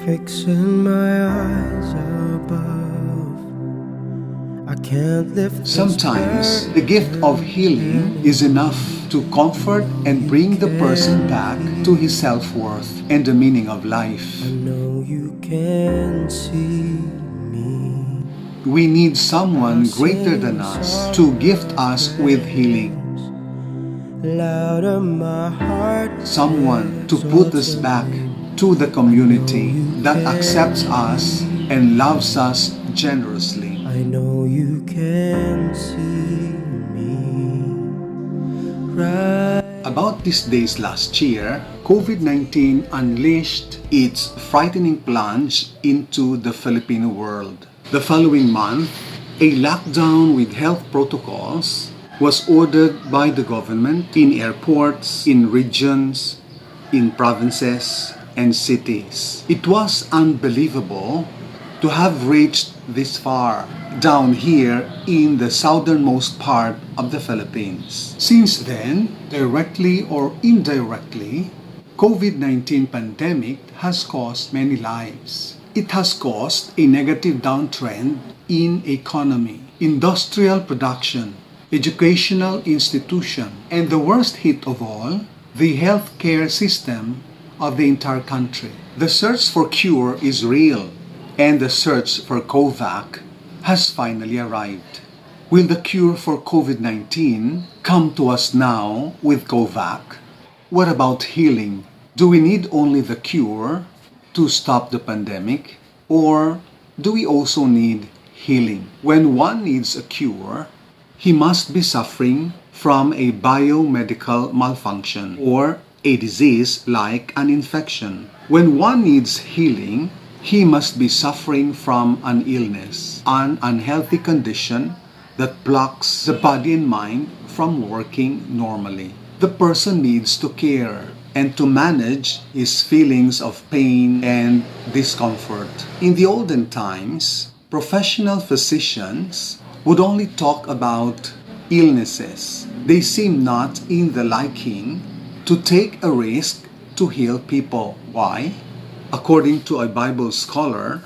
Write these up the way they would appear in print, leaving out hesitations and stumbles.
Fixing my eyes above, I can't lift. Sometimes the gift of healing is enough to comfort and bring the person back to his self-worth and the meaning of life. I know you can see me. We need someone greater than us to gift us with healing. Louder my heart, Someone to put us back to the community that accepts us and loves us generously. I know you can see me. Right. About these days last year, COVID-19 unleashed its frightening plunge into the Filipino world. The following month, a lockdown with health protocols was ordered by the government in airports, in regions, in provinces, and cities. It was unbelievable to have reached this far down here in the southernmost part of the Philippines. Since then, directly or indirectly, COVID-19 pandemic has cost many lives. It has caused a negative downtrend in economy, industrial production, educational institution, and the worst hit of all, the healthcare system of the entire country. The search for cure is real, and the search for COVAC has finally arrived. Will the cure for COVID-19 come to us now with COVAC? What about healing? Do we need only the cure to stop the pandemic, or do we also need healing? When one needs a cure, he must be suffering from a biomedical malfunction or a disease like an infection. When one needs healing, he must be suffering from an illness, an unhealthy condition that blocks the body and mind from working normally. The person needs to care and to manage his feelings of pain and discomfort. In the olden times, professional physicians would only talk about illnesses. They seem not in the liking to take a risk to heal people. Why? According to a Bible scholar,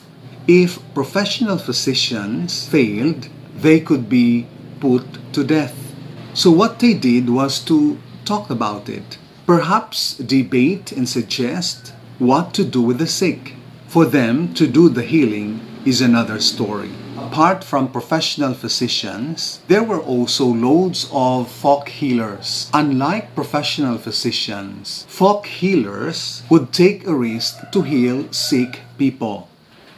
if professional physicians failed, they could be put to death. So what they did was to talk about it, perhaps debate and suggest what to do with the sick. For them to do the healing is another story. Apart from professional physicians, there were also loads of folk healers. Unlike professional physicians, folk healers would take a risk to heal sick people.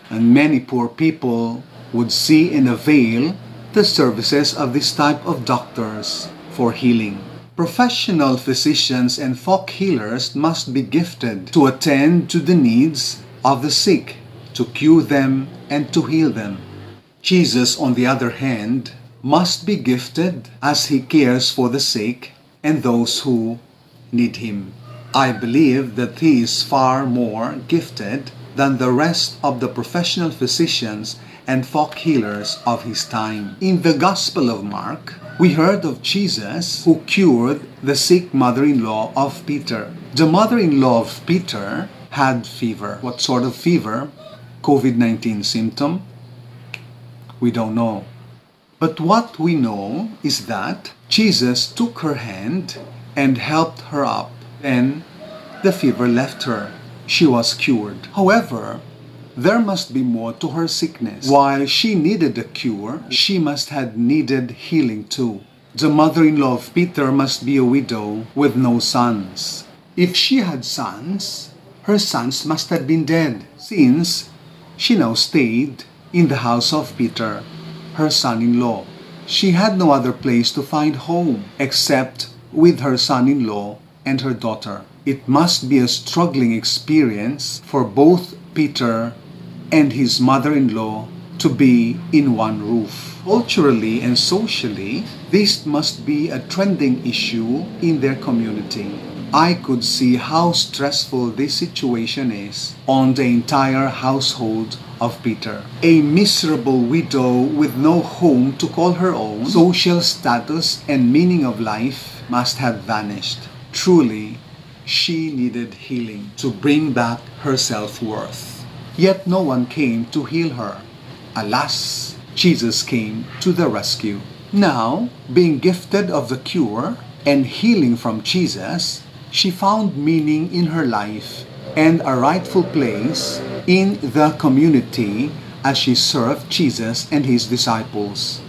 And many poor people would see and avail the services of this type of doctors for healing. Professional physicians and folk healers must be gifted to attend to the needs of the sick, to cure them and to heal them. Jesus, on the other hand, must be gifted as he cares for the sick and those who need him. I believe that he is far more gifted than the rest of the professional physicians and folk healers of his time. In the Gospel of Mark, we heard of Jesus who cured the sick mother-in-law of Peter. The mother-in-law of Peter had fever. What sort of fever? COVID-19 symptom? We don't know. But what we know is that Jesus took her hand and helped her up. Then the fever left her. She was cured. However, there must be more to her sickness. While she needed a cure, she must have needed healing too. The mother-in-law of Peter must be a widow with no sons. If she had sons, her sons must have been dead, since she now stayed in the house of Peter, her son-in-law. She had no other place to find home except with her son-in-law and her daughter. It must be a struggling experience for both Peter and his mother-in-law to be in one roof. Culturally and socially, this must be a trending issue in their community. I could see how stressful this situation is on the entire household of Peter. A miserable widow with no home to call her own, social status and meaning of life must have vanished. Truly, she needed healing to bring back her self-worth. yet no one came to heal her. Alas, Jesus came to the rescue. Now, being gifted of the cure and healing from Jesus, she found meaning in her life and a rightful place in the community as she served Jesus and his disciples.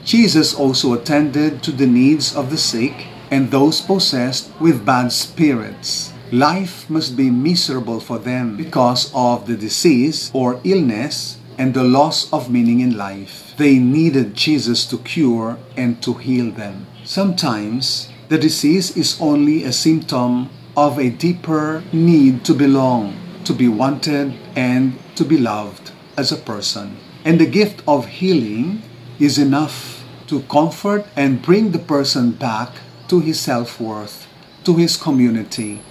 Jesus also attended to the needs of the sick and those possessed with bad spirits. Life must be miserable for them because of the disease or illness and the loss of meaning in life. They needed Jesus to cure and to heal them. Sometimes, the disease is only a symptom of a deeper need to belong, to be wanted, and to be loved as a person. And the gift of healing is enough to comfort and bring the person back to his self-worth, to his community,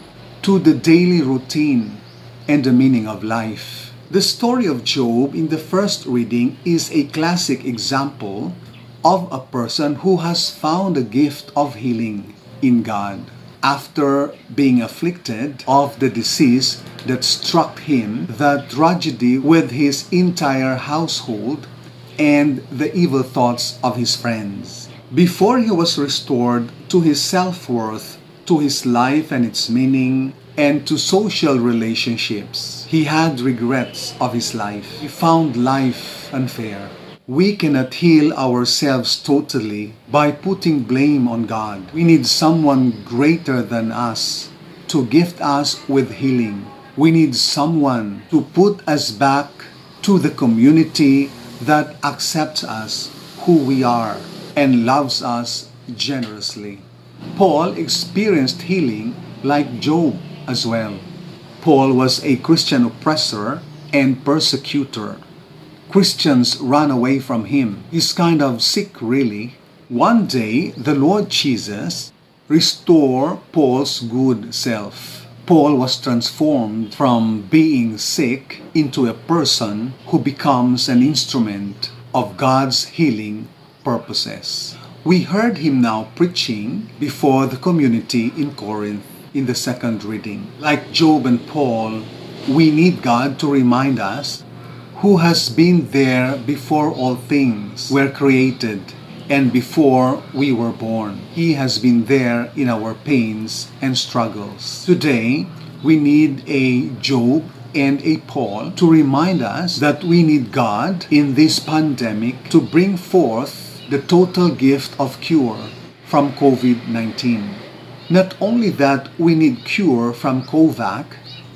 to the daily routine and the meaning of life. The story of Job in the first reading is a classic example of a person who has found a gift of healing in God. After being afflicted of the disease that struck him, the tragedy with his entire household, and the evil thoughts of his friends. Before he was restored to his self-worth, to his life and its meaning, and to social relationships, he had regrets of his life. He found life unfair. We cannot heal ourselves totally by putting blame on God. We need someone greater than us to gift us with healing. We need someone to put us back to the community that accepts us who we are and loves us generously. Paul experienced healing like Job as well. Paul was a Christian oppressor and persecutor. Christians ran away from him. He's kind of sick, really. One day, the Lord Jesus restored Paul's good self. Paul was transformed from being sick into a person who becomes an instrument of God's healing purposes. We heard him now preaching before the community in Corinth in the second reading. Like Job and Paul, we need God to remind us who has been there before all things were created and before we were born. He has been there in our pains and struggles. Today, we need a Job and a Paul to remind us that we need God in this pandemic to bring forth the total gift of cure from COVID-19. Not only that we need cure from COVID,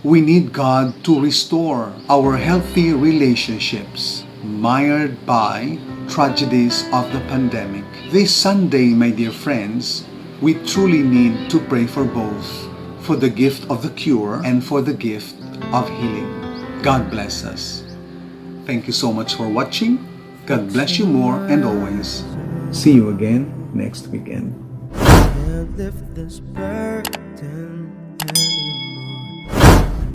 we need God to restore our healthy relationships mired by tragedies of the pandemic. This Sunday, my dear friends, we truly need to pray for both, for the gift of the cure and for the gift of healing. God bless us. Thank you so much for watching. God bless you more and always. See you again next weekend. Can't lift this burden